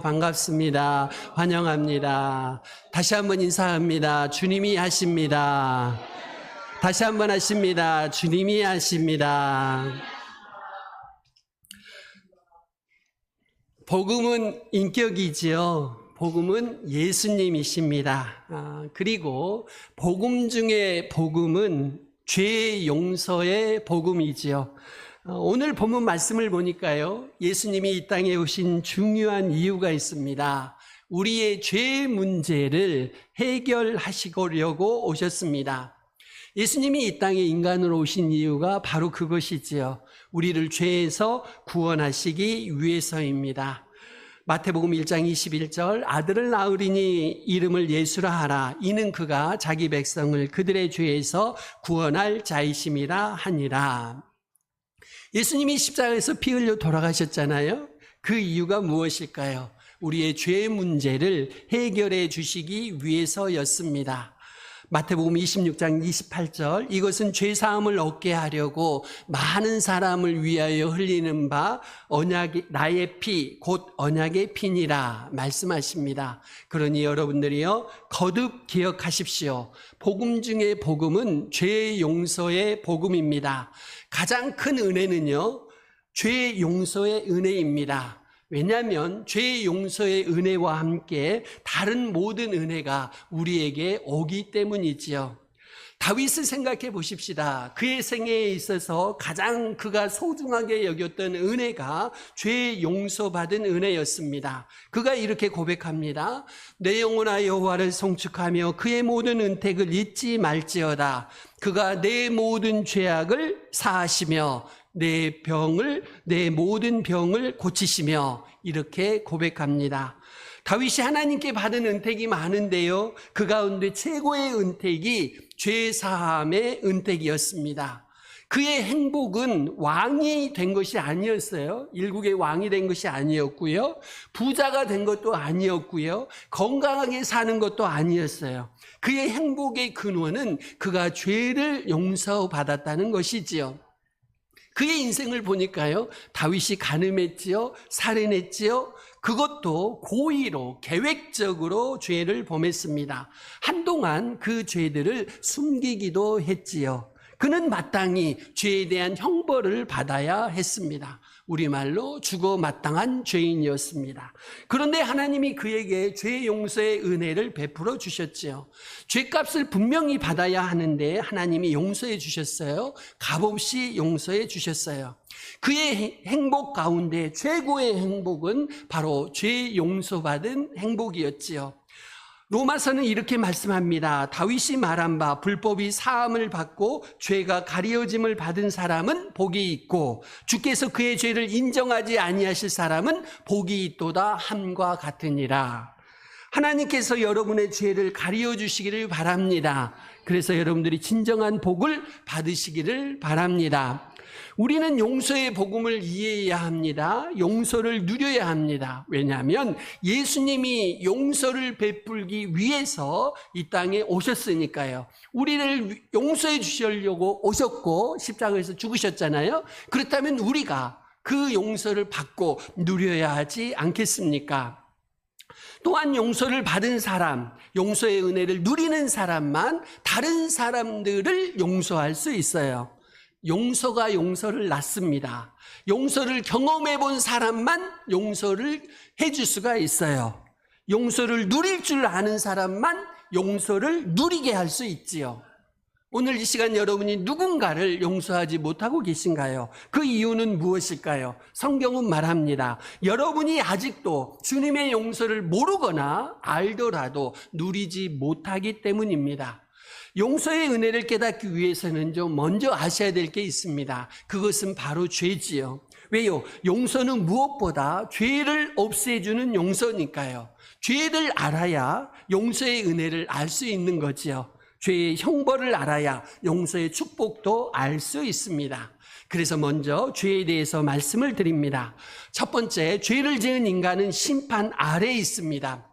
반갑습니다. 환영합니다. 다시 한번 인사합니다. 주님이 하십니다. 다시 한번 하십니다. 주님이 하십니다. 복음은 인격이지요. 복음은 예수님이십니다. 그리고 복음 중에 복음은 죄 용서의 복음이지요. 오늘 본문 말씀을 보니까요, 예수님이 이 땅에 오신 중요한 이유가 있습니다. 우리의 죄 문제를 해결하시려고 오셨습니다. 예수님이 이 땅에 인간으로 오신 이유가 바로 그것이지요. 우리를 죄에서 구원하시기 위해서입니다. 마태복음 1장 21절, 아들을 낳으리니 이름을 예수라 하라. 이는 그가 자기 백성을 그들의 죄에서 구원할 자이심이라 하니라. 예수님이 십자가에서 피 흘려 돌아가셨잖아요. 그 이유가 무엇일까요? 우리의 죄 문제를 해결해 주시기 위해서였습니다. 마태복음 26장 28절, 이것은 죄사함을 얻게 하려고 많은 사람을 위하여 흘리는 바 나의 피 곧 언약의 피니라 말씀하십니다. 그러니 여러분들이요, 거듭 기억하십시오. 복음 중에 복음은 죄 용서의 복음입니다. 가장 큰 은혜는요, 죄 용서의 은혜입니다. 왜냐하면 죄 용서의 은혜와 함께 다른 모든 은혜가 우리에게 오기 때문이지요. 다윗을 생각해 보십시다. 그의 생애에 있어서 가장 그가 소중하게 여겼던 은혜가 죄 용서받은 은혜였습니다. 그가 이렇게 고백합니다. 내 영혼아 여호와를 송축하며 그의 모든 은택을 잊지 말지어다. 그가 내 모든 죄악을 사하시며 내 모든 병을 고치시며, 이렇게 고백합니다. 다윗이 하나님께 받은 은택이 많은데요, 그 가운데 최고의 은택이 죄사함의 은택이었습니다. 그의 행복은 왕이 된 것이 아니었어요. 일국의 왕이 된 것이 아니었고요, 부자가 된 것도 아니었고요, 건강하게 사는 것도 아니었어요. 그의 행복의 근원은 그가 죄를 용서받았다는 것이지요. 그의 인생을 보니까요, 다윗이 간음했지요, 살인했지요, 그것도 고의로 계획적으로 죄를 범했습니다. 한동안 그 죄들을 숨기기도 했지요. 그는 마땅히 죄에 대한 형벌을 받아야 했습니다. 우리말로 죽어 마땅한 죄인이었습니다. 그런데 하나님이 그에게 죄 용서의 은혜를 베풀어 주셨지요. 죄값을 분명히 받아야 하는데 하나님이 용서해 주셨어요. 값없이 용서해 주셨어요. 그의 행복 가운데 최고의 행복은 바로 죄 용서받은 행복이었지요. 로마서는 이렇게 말씀합니다. 다윗이 말한 바 불법이 사함을 받고 죄가 가리워짐을 받은 사람은 복이 있고 주께서 그의 죄를 인정하지 아니하실 사람은 복이 있도다 함과 같으니라. 하나님께서 여러분의 죄를 가리워 주시기를 바랍니다. 그래서 여러분들이 진정한 복을 받으시기를 바랍니다. 우리는 용서의 복음을 이해해야 합니다. 용서를 누려야 합니다. 왜냐하면 예수님이 용서를 베풀기 위해서 이 땅에 오셨으니까요. 우리를 용서해 주시려고 오셨고 십자가에서 죽으셨잖아요. 그렇다면 우리가 그 용서를 받고 누려야 하지 않겠습니까? 또한 용서를 받은 사람, 용서의 은혜를 누리는 사람만 다른 사람들을 용서할 수 있어요. 용서가 용서를 낳습니다. 용서를 경험해 본 사람만 용서를 해줄 수가 있어요. 용서를 누릴 줄 아는 사람만 용서를 누리게 할 수 있지요. 오늘 이 시간 여러분이 누군가를 용서하지 못하고 계신가요? 그 이유는 무엇일까요? 성경은 말합니다. 여러분이 아직도 주님의 용서를 모르거나 알더라도 누리지 못하기 때문입니다. 용서의 은혜를 깨닫기 위해서는 좀 먼저 아셔야 될 게 있습니다. 그것은 바로 죄지요. 왜요? 용서는 무엇보다 죄를 없애주는 용서니까요. 죄를 알아야 용서의 은혜를 알 수 있는 거지요. 죄의 형벌을 알아야 용서의 축복도 알 수 있습니다. 그래서 먼저 죄에 대해서 말씀을 드립니다. 첫 번째, 죄를 지은 인간은 심판 아래에 있습니다.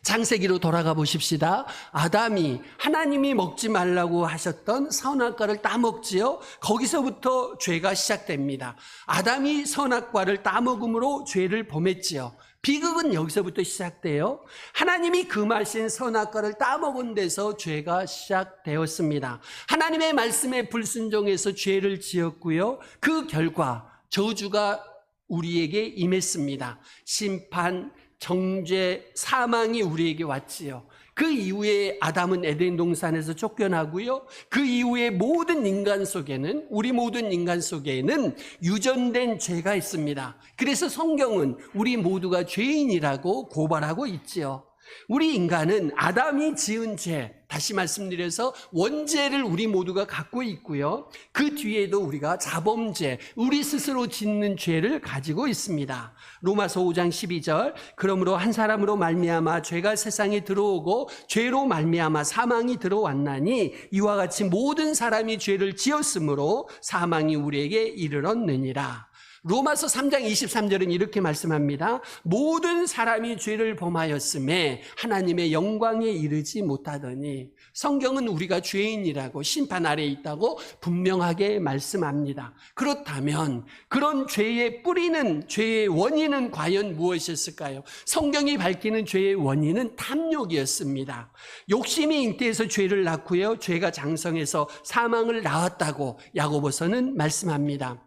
창세기로 돌아가 보십시다. 아담이 하나님이 먹지 말라고 하셨던 선악과를 따먹지요. 거기서부터 죄가 시작됩니다. 아담이 선악과를 따먹음으로 죄를 범했지요. 비극은 여기서부터 시작돼요. 하나님이 금하신 선악과를 따먹은 데서 죄가 시작되었습니다. 하나님의 말씀에 불순종해서 죄를 지었고요. 그 결과 저주가 우리에게 임했습니다. 심판, 정죄, 사망이 우리에게 왔지요. 그 이후에 아담은 에덴 동산에서 쫓겨나고요. 그 이후에 모든 인간 속에는, 우리 모든 인간 속에는 유전된 죄가 있습니다. 그래서 성경은 우리 모두가 죄인이라고 고발하고 있지요. 우리 인간은 아담이 지은 죄, 다시 말씀드려서 원죄를 우리 모두가 갖고 있고요. 그 뒤에도 우리가 자범죄, 우리 스스로 짓는 죄를 가지고 있습니다. 로마서 5장 12절, 그러므로 한 사람으로 말미암아 죄가 세상에 들어오고 죄로 말미암아 사망이 들어왔나니 이와 같이 모든 사람이 죄를 지었으므로 사망이 우리에게 이르렀느니라. 로마서 3장 23절은 이렇게 말씀합니다. 모든 사람이 죄를 범하였음에 하나님의 영광에 이르지 못하더니, 성경은 우리가 죄인이라고 심판 아래에 있다고 분명하게 말씀합니다. 그렇다면 그런 죄의 뿌리는, 죄의 원인은 과연 무엇이었을까요? 성경이 밝히는 죄의 원인은 탐욕이었습니다. 욕심이 잉태해서 죄를 낳고요, 죄가 장성해서 사망을 낳았다고 야고보서는 말씀합니다.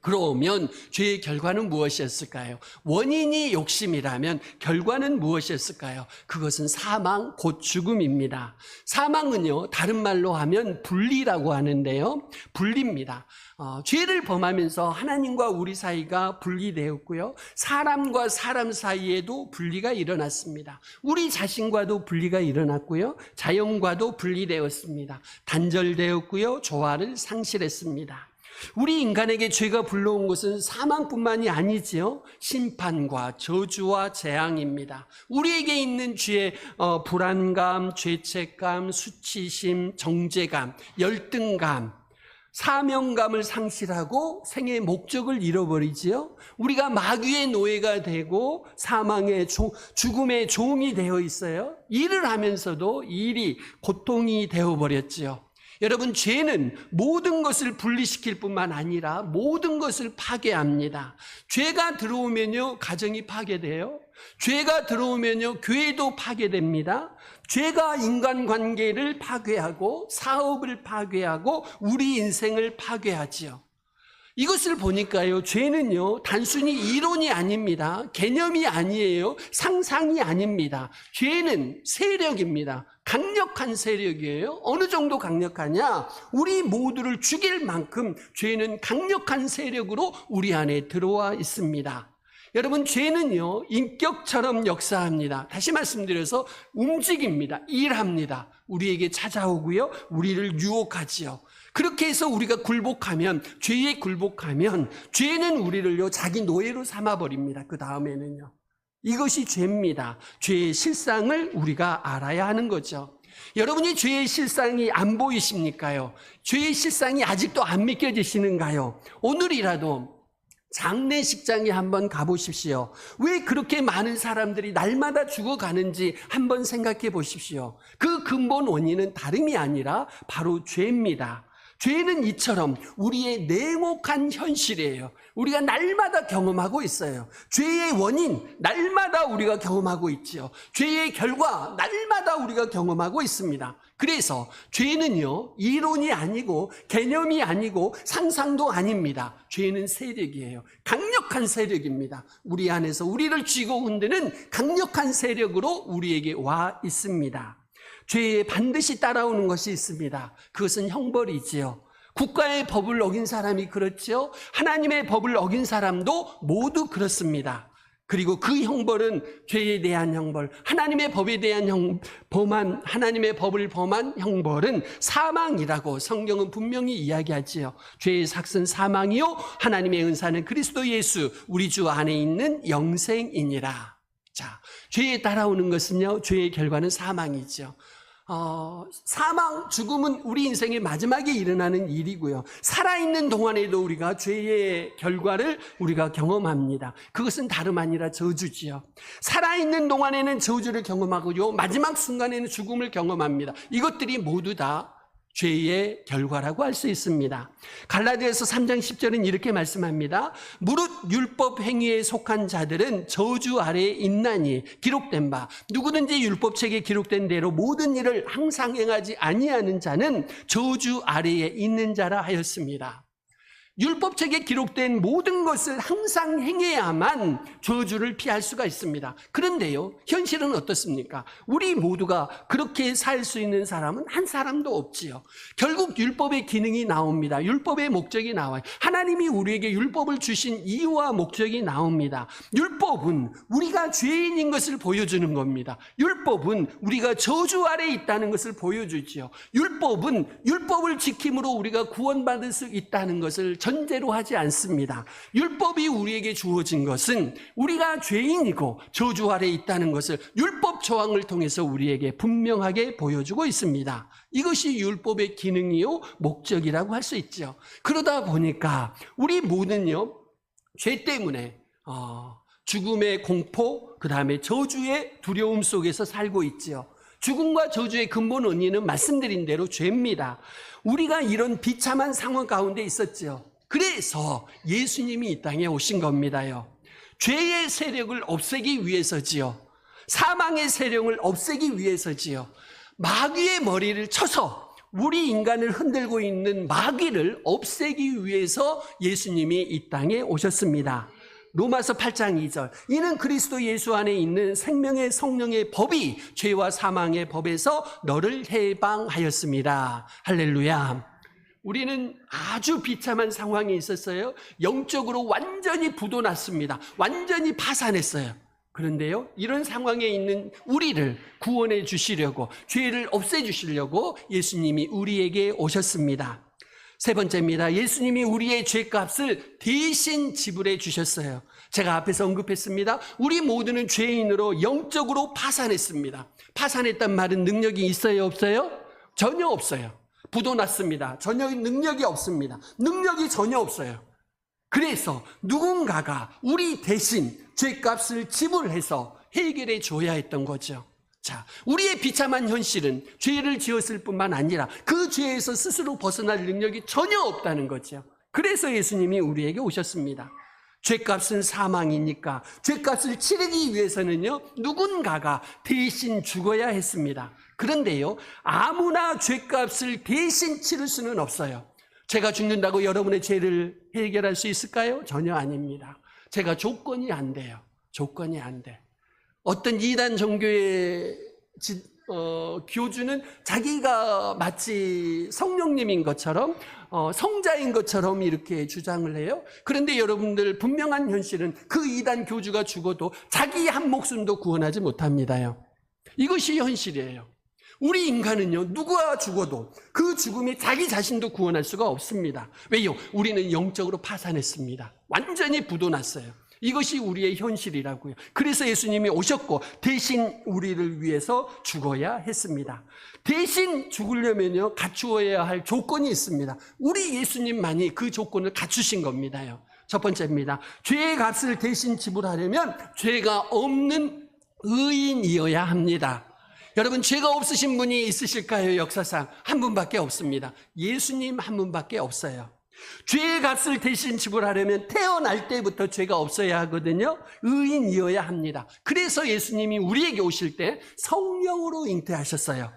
그러면 죄의 결과는 무엇이었을까요? 원인이 욕심이라면 결과는 무엇이었을까요? 그것은 사망, 곧 죽음입니다. 사망은요, 다른 말로 하면 분리라고 하는데요, 분리입니다. 죄를 범하면서 하나님과 우리 사이가 분리되었고요, 사람과 사람 사이에도 분리가 일어났습니다. 우리 자신과도 분리가 일어났고요, 자연과도 분리되었습니다. 단절되었고요, 조화를 상실했습니다. 우리 인간에게 죄가 불러온 것은 사망뿐만이 아니지요. 심판과 저주와 재앙입니다. 우리에게 있는 죄의 불안감, 죄책감, 수치심, 정죄감, 열등감, 사명감을 상실하고 생의 목적을 잃어버리지요. 우리가 마귀의 노예가 되고 사망의 죽음의 종이 되어 있어요. 일을 하면서도 일이 고통이 되어버렸지요. 여러분, 죄는 모든 것을 분리시킬 뿐만 아니라 모든 것을 파괴합니다. 죄가 들어오면요, 가정이 파괴돼요. 죄가 들어오면요, 교회도 파괴됩니다. 죄가 인간관계를 파괴하고 사업을 파괴하고 우리 인생을 파괴하지요. 이것을 보니까요, 죄는요, 단순히 이론이 아닙니다. 개념이 아니에요. 상상이 아닙니다. 죄는 세력입니다. 강력한 세력이에요. 어느 정도 강력하냐? 우리 모두를 죽일 만큼 죄는 강력한 세력으로 우리 안에 들어와 있습니다. 여러분, 죄는요, 인격처럼 역사합니다. 다시 말씀드려서 움직입니다. 일합니다. 우리에게 찾아오고요, 우리를 유혹하지요. 그렇게 해서 우리가 굴복하면, 죄에 굴복하면 죄는 우리를요, 자기 노예로 삼아버립니다. 그 다음에는요, 이것이 죄입니다. 죄의 실상을 우리가 알아야 하는 거죠. 여러분이 죄의 실상이 안 보이십니까요? 죄의 실상이 아직도 안 믿겨지시는가요? 오늘이라도 장례식장에 한번 가보십시오. 왜 그렇게 많은 사람들이 날마다 죽어가는지 한번 생각해 보십시오. 그 근본 원인은 다름이 아니라 바로 죄입니다. 죄는 이처럼 우리의 냉혹한 현실이에요. 우리가 날마다 경험하고 있어요. 죄의 원인, 날마다 우리가 경험하고 있지요. 죄의 결과, 날마다 우리가 경험하고 있습니다. 그래서 죄는요, 이론이 아니고 개념이 아니고 상상도 아닙니다. 죄는 세력이에요. 강력한 세력입니다. 우리 안에서 우리를 쥐고 흔드는 강력한 세력으로 우리에게 와 있습니다. 죄에 반드시 따라오는 것이 있습니다. 그것은 형벌이지요. 국가의 법을 어긴 사람이 그렇지요. 하나님의 법을 어긴 사람도 모두 그렇습니다. 그리고 그 형벌은 죄에 대한 형벌, 하나님의 법에 대한 하나님의 법을 범한 형벌은 사망이라고 성경은 분명히 이야기하지요. 죄의 삭은 사망이요, 하나님의 은사는 그리스도 예수 우리 주 안에 있는 영생이니라. 자, 죄에 따라오는 것은요, 죄의 결과는 사망이죠. 사망, 죽음은 우리 인생의 마지막에 일어나는 일이고요. 살아있는 동안에도 우리가 죄의 결과를 우리가 경험합니다. 그것은 다름 아니라 저주지요. 살아있는 동안에는 저주를 경험하고요, 마지막 순간에는 죽음을 경험합니다. 이것들이 모두 다 죄의 결과라고 할 수 있습니다. 갈라디아서 3장 10절은 이렇게 말씀합니다. 무릇 율법 행위에 속한 자들은 저주 아래에 있나니 기록된 바 누구든지 율법책에 기록된 대로 모든 일을 항상 행하지 아니하는 자는 저주 아래에 있는 자라 하였습니다. 율법책에 기록된 모든 것을 항상 행해야만 저주를 피할 수가 있습니다. 그런데요, 현실은 어떻습니까? 우리 모두가 그렇게 살 수 있는 사람은 한 사람도 없지요. 결국 율법의 기능이 나옵니다. 율법의 목적이 나와요. 하나님이 우리에게 율법을 주신 이유와 목적이 나옵니다. 율법은 우리가 죄인인 것을 보여주는 겁니다. 율법은 우리가 저주 아래에 있다는 것을 보여주지요. 율법은 율법을 지킴으로 우리가 구원받을 수 있다는 것을 전제로 하지 않습니다. 율법이 우리에게 주어진 것은 우리가 죄인이고 저주 아래에 있다는 것을 율법 조항을 통해서 우리에게 분명하게 보여주고 있습니다. 이것이 율법의 기능이요 목적이라고 할 수 있죠. 그러다 보니까 우리 모두는요, 죄 때문에 죽음의 공포, 그 다음에 저주의 두려움 속에서 살고 있지요. 죽음과 저주의 근본 원인은 말씀드린 대로 죄입니다. 우리가 이런 비참한 상황 가운데 있었죠. 그래서 예수님이 이 땅에 오신 겁니다요. 죄의 세력을 없애기 위해서지요. 사망의 세력을 없애기 위해서지요. 마귀의 머리를 쳐서 우리 인간을 흔들고 있는 마귀를 없애기 위해서 예수님이 이 땅에 오셨습니다. 로마서 8장 2절 이는 그리스도 예수 안에 있는 생명의 성령의 법이 죄와 사망의 법에서 너를 해방하였습니다. 할렐루야. 우리는 아주 비참한 상황이 있었어요. 영적으로 완전히 부도났습니다. 완전히 파산했어요. 그런데요, 이런 상황에 있는 우리를 구원해 주시려고, 죄를 없애 주시려고 예수님이 우리에게 오셨습니다. 세 번째입니다. 예수님이 우리의 죄값을 대신 지불해 주셨어요. 제가 앞에서 언급했습니다. 우리 모두는 죄인으로 영적으로 파산했습니다. 파산했단 말은 능력이 있어요, 없어요? 전혀 없어요. 부도났습니다. 전혀 능력이 없습니다. 능력이 전혀 없어요. 그래서 누군가가 우리 대신 죄값을 지불해서 해결해 줘야 했던 거죠. 자, 우리의 비참한 현실은 죄를 지었을 뿐만 아니라 그 죄에서 스스로 벗어날 능력이 전혀 없다는 거죠. 그래서 예수님이 우리에게 오셨습니다. 죄값은 사망이니까 죄값을 치르기 위해서는요, 누군가가 대신 죽어야 했습니다. 그런데요, 아무나 죄값을 대신 치를 수는 없어요. 제가 죽는다고 여러분의 죄를 해결할 수 있을까요? 전혀 아닙니다. 제가 조건이 안 돼요. 조건이 안 돼. 어떤 이단 종교의 교주는 자기가 마치 성령님인 것처럼 성자인 것처럼 이렇게 주장을 해요. 그런데 여러분들, 분명한 현실은 그 이단 교주가 죽어도 자기 한 목숨도 구원하지 못합니다요. 이것이 현실이에요. 우리 인간은요, 누가 죽어도 그 죽음이 자기 자신도 구원할 수가 없습니다. 왜요? 우리는 영적으로 파산했습니다. 완전히 부도났어요. 이것이 우리의 현실이라고요. 그래서 예수님이 오셨고 대신 우리를 위해서 죽어야 했습니다. 대신 죽으려면요, 갖추어야 할 조건이 있습니다. 우리 예수님만이 그 조건을 갖추신 겁니다요. 첫 번째입니다. 죄의 값을 대신 지불하려면 죄가 없는 의인이어야 합니다. 여러분, 죄가 없으신 분이 있으실까요? 역사상 한 분밖에 없습니다. 예수님 한 분밖에 없어요. 죄의 값을 대신 지불하려면 태어날 때부터 죄가 없어야 하거든요. 의인이어야 합니다. 그래서 예수님이 우리에게 오실 때 성령으로 잉태하셨어요.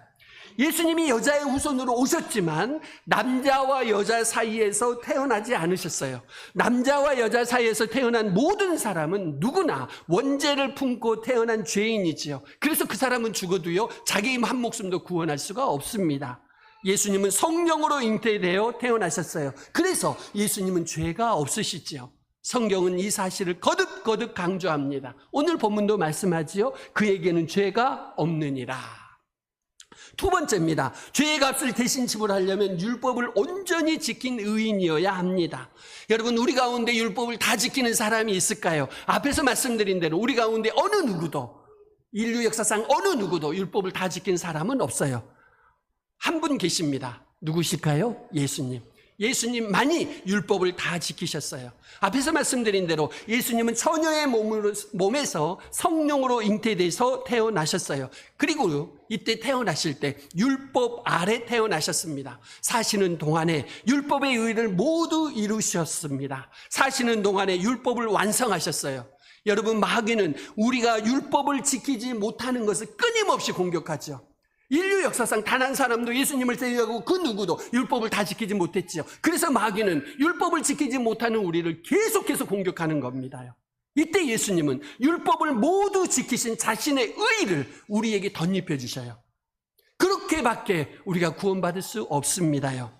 예수님이 여자의 후손으로 오셨지만 남자와 여자 사이에서 태어나지 않으셨어요. 남자와 여자 사이에서 태어난 모든 사람은 누구나 원죄를 품고 태어난 죄인이지요. 그래서 그 사람은 죽어도요, 자기 한 목숨도 구원할 수가 없습니다. 예수님은 성령으로 잉태되어 태어나셨어요. 그래서 예수님은 죄가 없으시지요. 성경은 이 사실을 거듭거듭 강조합니다. 오늘 본문도 말씀하지요. 그에게는 죄가 없느니라. 두 번째입니다. 죄의 값을 대신 지불하려면 율법을 온전히 지킨 의인이어야 합니다. 여러분, 우리 가운데 율법을 다 지키는 사람이 있을까요? 앞에서 말씀드린 대로 우리 가운데 어느 누구도, 인류 역사상 어느 누구도 율법을 다 지킨 사람은 없어요. 한 분 계십니다. 누구실까요? 예수님. 예수님만이 율법을 다 지키셨어요. 앞에서 말씀드린 대로 예수님은 처녀의 몸에서 성령으로 잉태돼서 태어나셨어요. 그리고 이때 태어나실 때 율법 아래 태어나셨습니다. 사시는 동안에 율법의 의를 모두 이루셨습니다. 사시는 동안에 율법을 완성하셨어요. 여러분, 마귀는 우리가 율법을 지키지 못하는 것을 끊임없이 공격하죠. 인류 역사상 단 한 사람도 예수님을 제외하고 그 누구도 율법을 다 지키지 못했지요. 그래서 마귀는 율법을 지키지 못하는 우리를 계속해서 공격하는 겁니다. 이때 예수님은 율법을 모두 지키신 자신의 의를 우리에게 덧입혀 주셔요. 그렇게밖에 우리가 구원받을 수 없습니다요.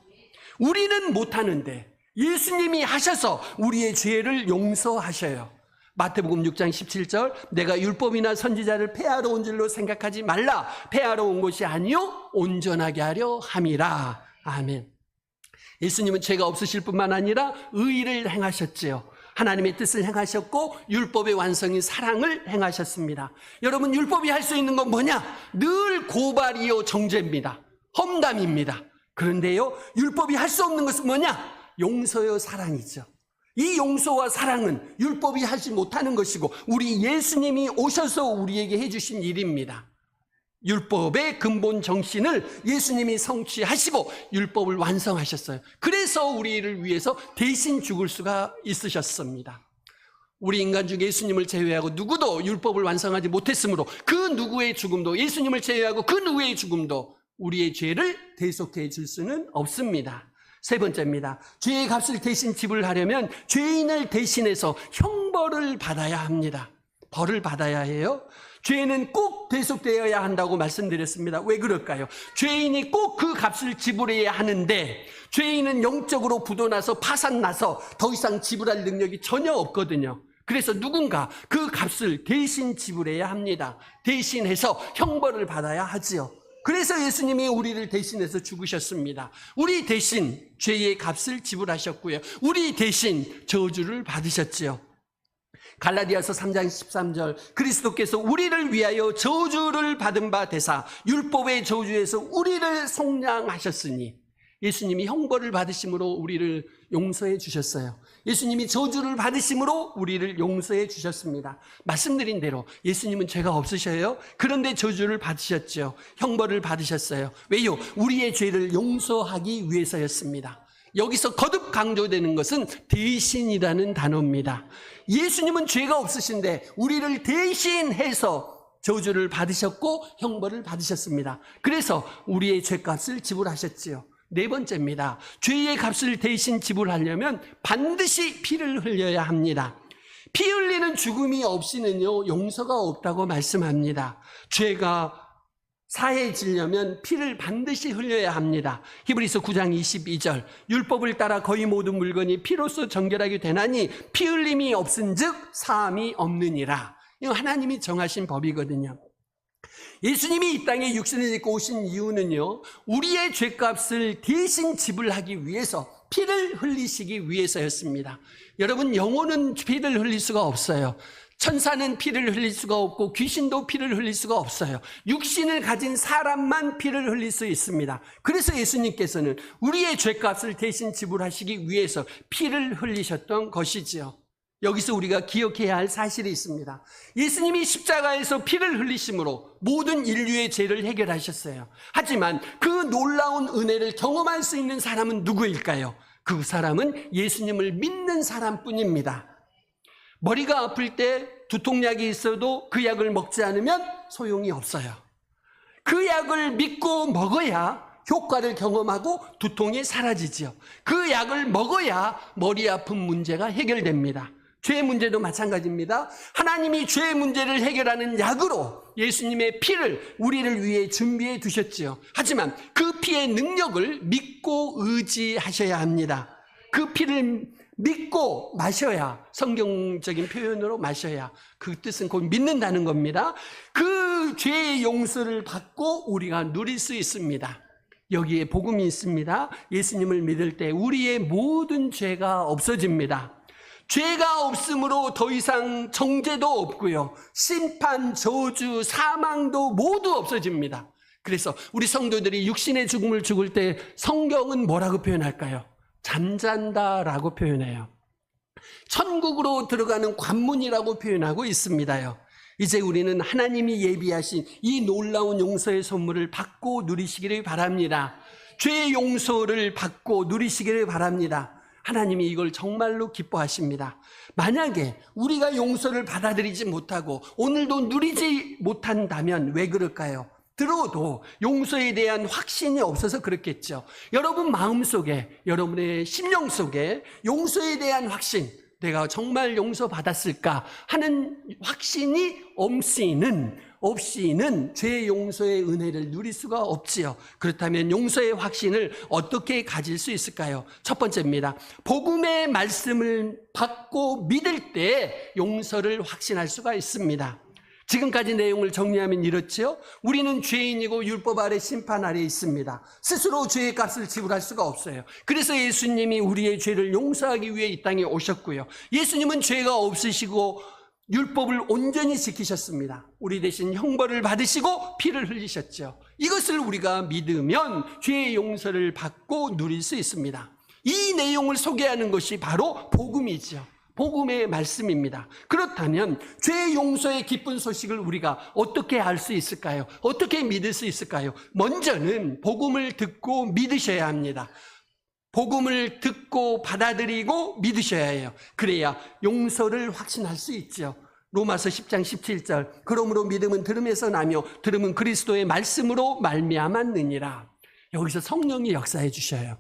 우리는 못하는데 예수님이 하셔서 우리의 죄를 용서하셔요. 마태복음 6장 17절, 내가 율법이나 선지자를 폐하러 온 줄로 생각하지 말라. 폐하러 온 것이 아니요 온전하게 하려 함이라. 아멘. 예수님은 죄가 없으실 뿐만 아니라 의를 행하셨지요. 하나님의 뜻을 행하셨고 율법의 완성인 사랑을 행하셨습니다. 여러분, 율법이 할 수 있는 건 뭐냐? 늘 고발이요 정죄입니다. 험담입니다. 그런데요, 율법이 할 수 없는 것은 뭐냐? 용서요 사랑이죠. 이 용서와 사랑은 율법이 하지 못하는 것이고 우리 예수님이 오셔서 우리에게 해주신 일입니다. 율법의 근본 정신을 예수님이 성취하시고 율법을 완성하셨어요. 그래서 우리를 위해서 대신 죽을 수가 있으셨습니다. 우리 인간 중에 예수님을 제외하고 누구도 율법을 완성하지 못했으므로 그 누구의 죽음도, 예수님을 제외하고 그 누구의 죽음도 우리의 죄를 대속해 줄 수는 없습니다. 세 번째입니다. 죄의 값을 대신 지불하려면 죄인을 대신해서 형벌을 받아야 합니다. 벌을 받아야 해요. 죄는 꼭 대속되어야 한다고 말씀드렸습니다. 왜 그럴까요? 죄인이 꼭 그 값을 지불해야 하는데 죄인은 영적으로 부도나서 파산나서 더 이상 지불할 능력이 전혀 없거든요. 그래서 누군가 그 값을 대신 지불해야 합니다. 대신해서 형벌을 받아야 하지요. 그래서 예수님이 우리를 대신해서 죽으셨습니다. 우리 대신 죄의 값을 지불하셨고요. 우리 대신 저주를 받으셨지요. 갈라디아서 3장 13절, 그리스도께서 우리를 위하여 저주를 받은 바 되사 율법의 저주에서 우리를 속량하셨으니, 예수님이 형벌을 받으심으로 우리를 용서해 주셨어요. 예수님이 저주를 받으심으로 우리를 용서해 주셨습니다. 말씀드린 대로 예수님은 죄가 없으셔요. 그런데 저주를 받으셨죠. 형벌을 받으셨어요. 왜요? 우리의 죄를 용서하기 위해서였습니다. 여기서 거듭 강조되는 것은 대신이라는 단어입니다. 예수님은 죄가 없으신데 우리를 대신해서 저주를 받으셨고 형벌을 받으셨습니다. 그래서 우리의 죄값을 지불하셨지요. 네 번째입니다. 죄의 값을 대신 지불하려면 반드시 피를 흘려야 합니다. 피 흘리는 죽음이 없이는요, 용서가 없다고 말씀합니다. 죄가 사해지려면 피를 반드시 흘려야 합니다. 히브리서 9장 22절, 율법을 따라 거의 모든 물건이 피로써 정결하게 되나니 피 흘림이 없은즉 사함이 없느니라. 이거 하나님이 정하신 법이거든요. 예수님이 이 땅에 육신을 입고 오신 이유는요, 우리의 죄값을 대신 지불하기 위해서, 피를 흘리시기 위해서였습니다. 여러분, 영혼은 피를 흘릴 수가 없어요. 천사는 피를 흘릴 수가 없고 귀신도 피를 흘릴 수가 없어요. 육신을 가진 사람만 피를 흘릴 수 있습니다. 그래서 예수님께서는 우리의 죄값을 대신 지불하시기 위해서 피를 흘리셨던 것이지요. 여기서 우리가 기억해야 할 사실이 있습니다. 예수님이 십자가에서 피를 흘리심으로 모든 인류의 죄를 해결하셨어요. 하지만 그 놀라운 은혜를 경험할 수 있는 사람은 누구일까요? 그 사람은 예수님을 믿는 사람뿐입니다. 머리가 아플 때 두통약이 있어도 그 약을 먹지 않으면 소용이 없어요. 그 약을 믿고 먹어야 효과를 경험하고 두통이 사라지지요. 그 약을 먹어야 머리 아픈 문제가 해결됩니다. 죄의 문제도 마찬가지입니다. 하나님이 죄의 문제를 해결하는 약으로 예수님의 피를 우리를 위해 준비해 두셨지요. 하지만 그 피의 능력을 믿고 의지하셔야 합니다. 그 피를 믿고 마셔야, 성경적인 표현으로 마셔야, 그 뜻은 곧 믿는다는 겁니다. 그 죄의 용서를 받고 우리가 누릴 수 있습니다. 여기에 복음이 있습니다. 예수님을 믿을 때 우리의 모든 죄가 없어집니다. 죄가 없으므로 더 이상 정죄도 없고요, 심판, 저주, 사망도 모두 없어집니다. 그래서 우리 성도들이 육신의 죽음을 죽을 때 성경은 뭐라고 표현할까요? 잠잔다라고 표현해요. 천국으로 들어가는 관문이라고 표현하고 있습니다요. 이제 우리는 하나님이 예비하신 이 놀라운 용서의 선물을 받고 누리시기를 바랍니다. 죄의 용서를 받고 누리시기를 바랍니다. 하나님이 이걸 정말로 기뻐하십니다. 만약에 우리가 용서를 받아들이지 못하고 오늘도 누리지 못한다면 왜 그럴까요? 들어도 용서에 대한 확신이 없어서 그렇겠죠. 여러분 마음속에, 여러분의 심령 속에 용서에 대한 확신, 내가 정말 용서받았을까 하는 확신이 없이는 죄 용서의 은혜를 누릴 수가 없지요. 그렇다면 용서의 확신을 어떻게 가질 수 있을까요? 첫 번째입니다. 복음의 말씀을 받고 믿을 때 용서를 확신할 수가 있습니다. 지금까지 내용을 정리하면 이렇지요. 우리는 죄인이고 율법 아래 심판 아래 있습니다. 스스로 죄의 값을 지불할 수가 없어요. 그래서 예수님이 우리의 죄를 용서하기 위해 이 땅에 오셨고요. 예수님은 죄가 없으시고 율법을 온전히 지키셨습니다. 우리 대신 형벌을 받으시고 피를 흘리셨죠. 이것을 우리가 믿으면 죄의 용서를 받고 누릴 수 있습니다. 이 내용을 소개하는 것이 바로 복음이죠. 복음의 말씀입니다. 그렇다면 죄 용서의 기쁜 소식을 우리가 어떻게 알 수 있을까요? 어떻게 믿을 수 있을까요? 먼저는 복음을 듣고 믿으셔야 합니다. 복음을 듣고 받아들이고 믿으셔야 해요. 그래야 용서를 확신할 수 있죠. 로마서 10장 17절 그러므로 믿음은 들음에서 나며 들음은 그리스도의 말씀으로 말미암았느니라. 여기서 성령이 역사해 주셔요.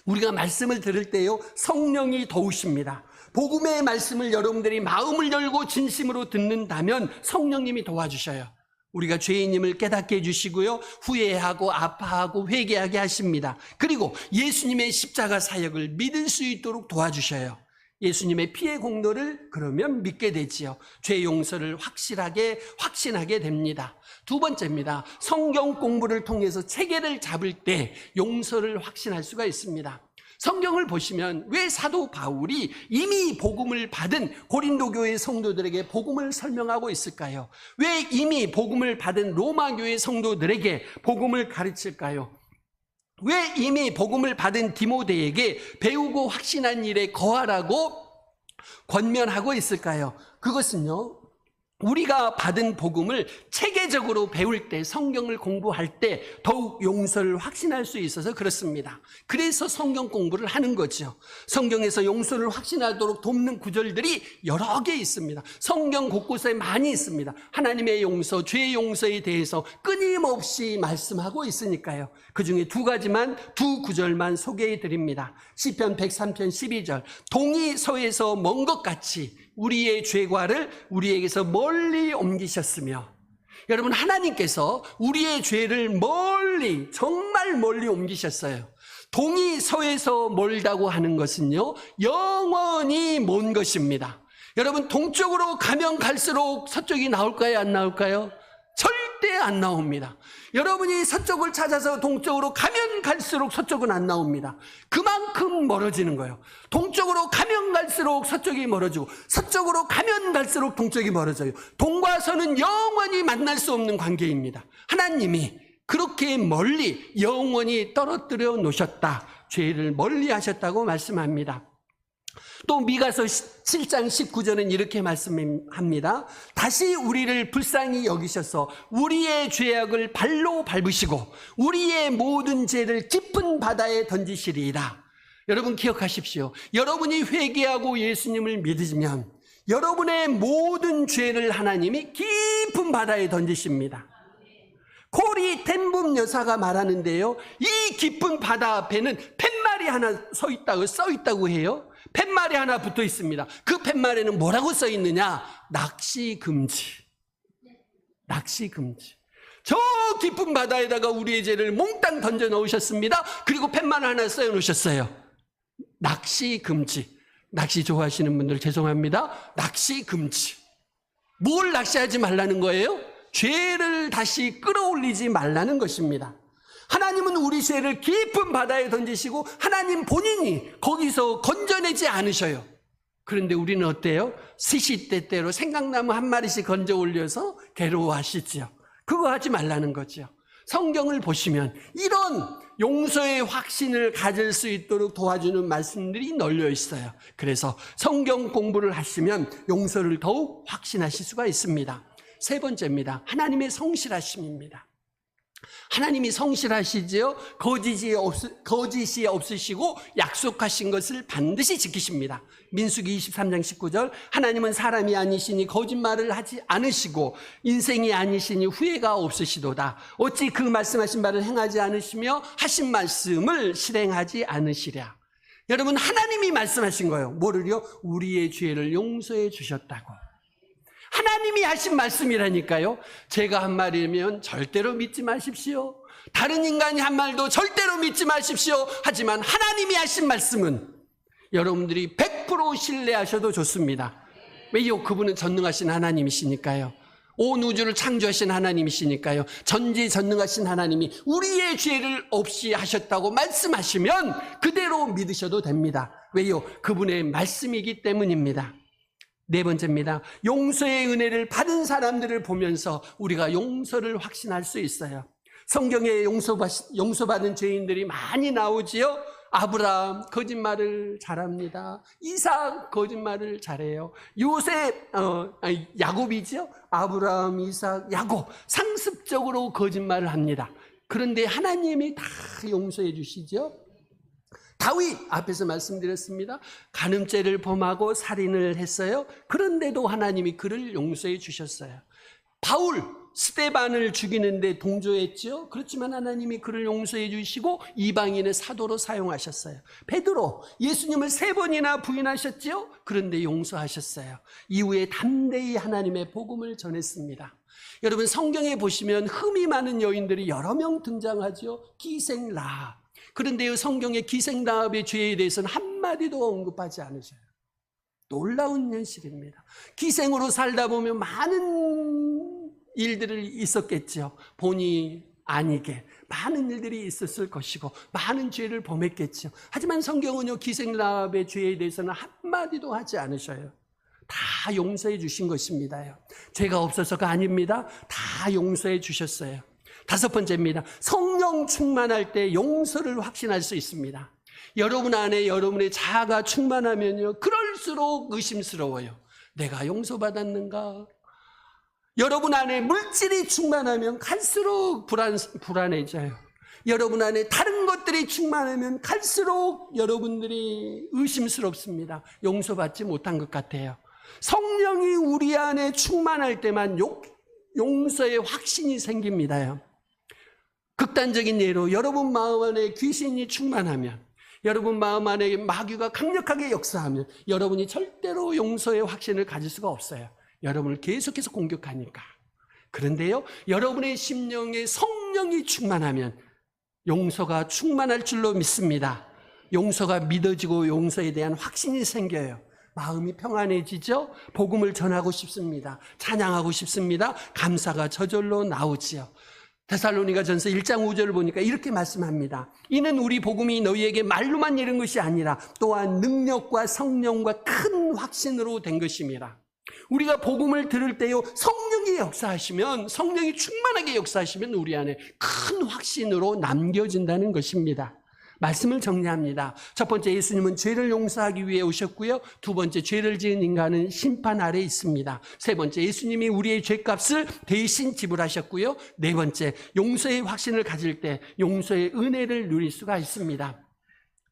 우리가 말씀을 들을 때요 성령이 도우십니다. 복음의 말씀을 여러분들이 마음을 열고 진심으로 듣는다면 성령님이 도와주셔요. 우리가 죄인임을 깨닫게 해주시고요 후회하고 아파하고 회개하게 하십니다. 그리고 예수님의 십자가 사역을 믿을 수 있도록 도와주셔요. 예수님의 피의 공로를 그러면 믿게 되지요. 죄 용서를 확신하게 됩니다. 두 번째입니다. 성경 공부를 통해서 체계를 잡을 때 용서를 확신할 수가 있습니다. 성경을 보시면 왜 사도 바울이 이미 복음을 받은 고린도 교회 성도들에게 복음을 설명하고 있을까요? 왜 이미 복음을 받은 로마 교회 성도들에게 복음을 가르칠까요? 왜 이미 복음을 받은 디모데에게 배우고 확신한 일에 거하라고 권면하고 있을까요? 그것은요 우리가 받은 복음을 체계적으로 배울 때, 성경을 공부할 때 더욱 용서를 확신할 수 있어서 그렇습니다. 그래서 성경 공부를 하는 거죠. 성경에서 용서를 확신하도록 돕는 구절들이 여러 개 있습니다. 성경 곳곳에 많이 있습니다. 하나님의 용서, 죄의 용서에 대해서 끊임없이 말씀하고 있으니까요. 그중에 두 구절만 소개해 드립니다. 시편 103편 12절 동이 서에서 먼 것 같이 우리의 죄과를 우리에게서 멀리 옮기셨으며, 여러분 하나님께서 우리의 죄를 멀리, 정말 멀리 옮기셨어요. 동이 서에서 멀다고 하는 것은요 영원히 먼 것입니다. 여러분 동쪽으로 가면 갈수록 서쪽이 나올까요 안 나올까요? 절대 안 나옵니다. 여러분이 서쪽을 찾아서 동쪽으로 가면 갈수록 서쪽은 안 나옵니다. 그만큼 멀어지는 거예요. 동쪽으로 가면 갈수록 서쪽이 멀어지고 서쪽으로 가면 갈수록 동쪽이 멀어져요. 동과 서는 영원히 만날 수 없는 관계입니다. 하나님이 그렇게 멀리 영원히 떨어뜨려 놓으셨다. 죄를 멀리 하셨다고 말씀합니다. 또 미가서 7장 19절은 이렇게 말씀합니다. 다시 우리를 불쌍히 여기셔서 우리의 죄악을 발로 밟으시고 우리의 모든 죄를 깊은 바다에 던지시리이다. 여러분 기억하십시오. 여러분이 회개하고 예수님을 믿으시면 여러분의 모든 죄를 하나님이 깊은 바다에 던지십니다. 코리 텐붐 여사가 말하는데요, 이 깊은 바다 앞에는 팻말이 하나 써 있다고 해요. 팻말이 하나 붙어 있습니다. 그 팻말에는 뭐라고 써 있느냐? 낚시 금지. 낚시 금지. 저 깊은 바다에다가 우리의 죄를 몽땅 던져 넣으셨습니다. 그리고 팻말 하나 써 놓으셨어요. 낚시 금지. 낚시 좋아하시는 분들 죄송합니다. 낚시 금지. 뭘 낚시하지 말라는 거예요? 죄를 다시 끌어올리지 말라는 것입니다. 하나님은 우리 죄를 깊은 바다에 던지시고 하나님 본인이 거기서 건져내지 않으셔요. 그런데 우리는 어때요? 시시때때로 생강나무 한 마리씩 건져 올려서 괴로워하시죠. 그거 하지 말라는 거죠. 성경을 보시면 이런 용서의 확신을 가질 수 있도록 도와주는 말씀들이 널려 있어요. 그래서 성경 공부를 하시면 용서를 더욱 확신하실 수가 있습니다. 세 번째입니다. 하나님의 성실하심입니다. 하나님이 성실하시지요. 거짓이 없으시고 약속하신 것을 반드시 지키십니다. 민수기 23장 19절 하나님은 사람이 아니시니 거짓말을 하지 않으시고 인생이 아니시니 후회가 없으시도다. 어찌 그 말씀하신 바를 행하지 않으시며 하신 말씀을 실행하지 않으시랴. 여러분, 하나님이 말씀하신 거예요. 뭐를요? 우리의 죄를 용서해 주셨다고. 하나님이 하신 말씀이라니까요. 제가 한 말이면 절대로 믿지 마십시오. 다른 인간이 한 말도 절대로 믿지 마십시오. 하지만 하나님이 하신 말씀은 여러분들이 100% 신뢰하셔도 좋습니다. 왜요? 그분은 전능하신 하나님이시니까요. 온 우주를 창조하신 하나님이시니까요. 전지전능하신 하나님이 우리의 죄를 없이 하셨다고 말씀하시면 그대로 믿으셔도 됩니다. 왜요? 그분의 말씀이기 때문입니다. 네 번째입니다. 용서의 은혜를 받은 사람들을 보면서 우리가 용서를 확신할 수 있어요. 성경에 용서받은 죄인들이 많이 나오지요. 아브라함 거짓말을 잘합니다. 이삭 거짓말을 잘해요. 요셉, 야곱이죠. 아브라함, 이삭, 야곱 상습적으로 거짓말을 합니다. 그런데 하나님이 다 용서해 주시죠. 다윗 앞에서 말씀드렸습니다. 간음죄를 범하고 살인을 했어요. 그런데도 하나님이 그를 용서해 주셨어요. 바울 스데반을 죽이는데 동조했죠. 그렇지만 하나님이 그를 용서해 주시고 이방인의 사도로 사용하셨어요. 베드로 예수님을 3번이나 부인하셨죠. 그런데 용서하셨어요. 이후에 담대히 하나님의 복음을 전했습니다. 여러분, 성경에 보시면 흠이 많은 여인들이 여러 명 등장하죠. 기생 라합. 그런데 성경의 기생 라합의 죄에 대해서는 한마디도 언급하지 않으셔요. 놀라운 현실입니다. 기생으로 살다 보면 많은 일들이 있었겠죠. 본의 아니게 많은 일들이 있었을 것이고 많은 죄를 범했겠죠. 하지만 성경은요, 기생 라합의 죄에 대해서는 한마디도 하지 않으셔요. 다 용서해 주신 것입니다요. 죄가 없어서가 아닙니다. 다 용서해 주셨어요. 5번째입니다. 성령 충만할 때 용서를 확신할 수 있습니다. 여러분 안에 여러분의 자아가 충만하면요, 그럴수록 의심스러워요. 내가 용서받았는가? 여러분 안에 물질이 충만하면 갈수록 불안해져요. 여러분 안에 다른 것들이 충만하면 갈수록 여러분들이 의심스럽습니다. 용서받지 못한 것 같아요. 성령이 우리 안에 충만할 때만 용서의 확신이 생깁니다요. 극단적인 예로 여러분 마음 안에 귀신이 충만하면, 여러분 마음 안에 마귀가 강력하게 역사하면 여러분이 절대로 용서의 확신을 가질 수가 없어요. 여러분을 계속해서 공격하니까. 그런데요, 여러분의 심령에 성령이 충만하면 용서가 충만할 줄로 믿습니다. 용서가 믿어지고 용서에 대한 확신이 생겨요. 마음이 평안해지죠. 복음을 전하고 싶습니다. 찬양하고 싶습니다. 감사가 저절로 나오지요. 데살로니가전서 1장 5절을 보니까 이렇게 말씀합니다. 이는 우리 복음이 너희에게 말로만 이른 것이 아니라 또한 능력과 성령과 큰 확신으로 된 것임이라. 우리가 복음을 들을 때요, 성령이 역사하시면, 성령이 충만하게 역사하시면 우리 안에 큰 확신으로 남겨진다는 것입니다. 말씀을 정리합니다. 첫 번째, 예수님은 죄를 용서하기 위해 오셨고요. 두 번째, 죄를 지은 인간은 심판 아래 있습니다. 세 번째, 예수님이 우리의 죄값을 대신 지불하셨고요. 네 번째, 용서의 확신을 가질 때 용서의 은혜를 누릴 수가 있습니다.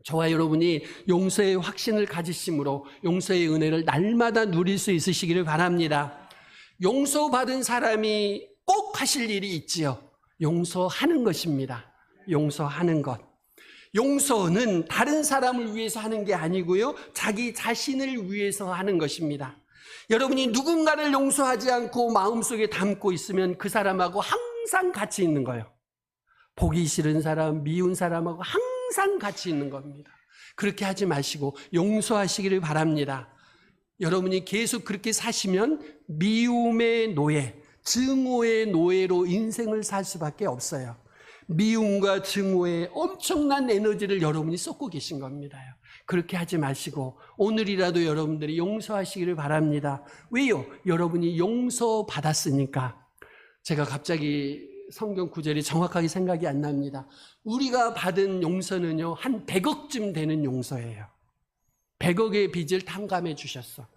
저와 여러분이 용서의 확신을 가지심으로 용서의 은혜를 날마다 누릴 수 있으시기를 바랍니다. 용서받은 사람이 꼭 하실 일이 있지요. 용서하는 것입니다. 용서하는 것. 용서는 다른 사람을 위해서 하는 게 아니고요, 자기 자신을 위해서 하는 것입니다. 여러분이 누군가를 용서하지 않고 마음속에 담고 있으면 그 사람하고 항상 같이 있는 거예요. 보기 싫은 사람, 미운 사람하고 항상 같이 있는 겁니다. 그렇게 하지 마시고 용서하시기를 바랍니다. 여러분이 계속 그렇게 사시면 미움의 노예, 증오의 노예로 인생을 살 수밖에 없어요. 미움과 증오에 엄청난 에너지를 여러분이 쏟고 계신 겁니다. 그렇게 하지 마시고 오늘이라도 여러분들이 용서하시기를 바랍니다. 왜요? 여러분이 용서받았으니까. 제가 갑자기 성경 구절이 정확하게 생각이 안 납니다. 우리가 받은 용서는요, 한 100억쯤 되는 용서예요. 100억의 빚을 탕감해 주셨어.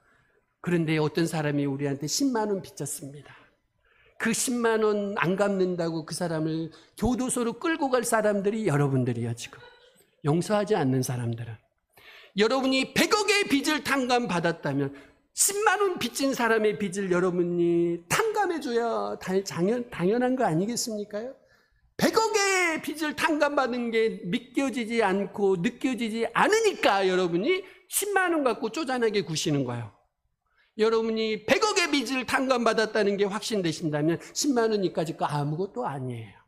그런데 어떤 사람이 우리한테 10만 원 빚졌습니다. 그 10만 원 안 갚는다고 그 사람을 교도소로 끌고 갈 사람들이 여러분들이요, 지금. 용서하지 않는 사람들은. 여러분이 100억의 빚을 탕감받았다면 10만 원 빚진 사람의 빚을 여러분이 탕감해줘야 당연한 거 아니겠습니까? 100억의 빚을 탕감받은 게 믿겨지지 않고 느껴지지 않으니까 여러분이 10만 원 갖고 쪼잔하게 구시는 거예요. 여러분이 100억의 빚을 탕감받았다는 게 확신되신다면 10만 원 이까짓 거 아무것도 아니에요.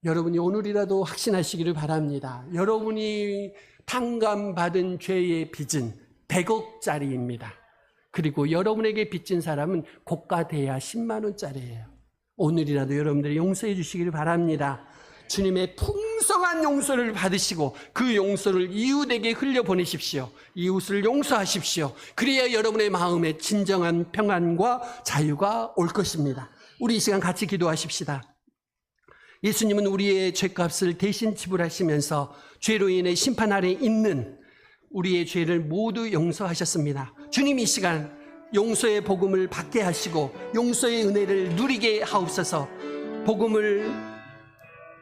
여러분이 오늘이라도 확신하시기를 바랍니다. 여러분이 탕감받은 죄의 빚은 100억짜리입니다. 그리고 여러분에게 빚진 사람은 고가돼야 10만 원짜리예요. 오늘이라도 여러분들이 용서해 주시기를 바랍니다. 주님의 풍성한 용서를 받으시고 그 용서를 이웃에게 흘려보내십시오. 이웃을 용서하십시오. 그래야 여러분의 마음에 진정한 평안과 자유가 올 것입니다. 우리 이 시간 같이 기도하십시다. 예수님은 우리의 죄값을 대신 지불하시면서 죄로 인해 심판 아래 있는 우리의 죄를 모두 용서하셨습니다. 주님 이 시간 용서의 복음을 받게 하시고 용서의 은혜를 누리게 하옵소서.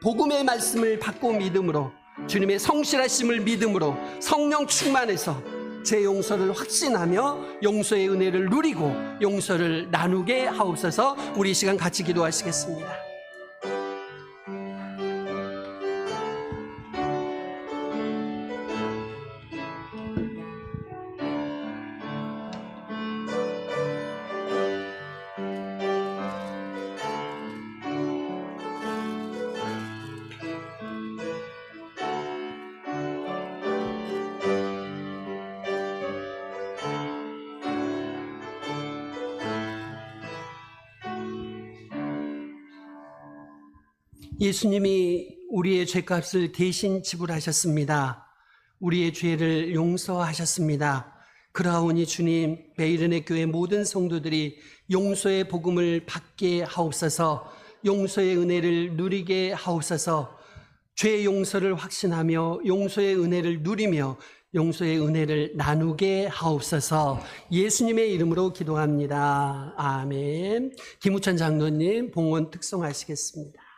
복음의 말씀을 받고 믿음으로 주님의 성실하심을 믿음으로 성령 충만해서 제 용서를 확신하며 용서의 은혜를 누리고 용서를 나누게 하옵소서. 우리 이 시간 같이 기도하시겠습니다. 예수님이 우리의 죄값을 대신 지불하셨습니다. 우리의 죄를 용서하셨습니다. 그러하오니 주님, 베일은혜 교회 모든 성도들이 용서의 복음을 받게 하옵소서. 용서의 은혜를 누리게 하옵소서. 죄 용서를 확신하며 용서의 은혜를 누리며 용서의 은혜를 나누게 하옵소서. 예수님의 이름으로 기도합니다. 아멘. 김우천 장로님 봉헌 특송하시겠습니다.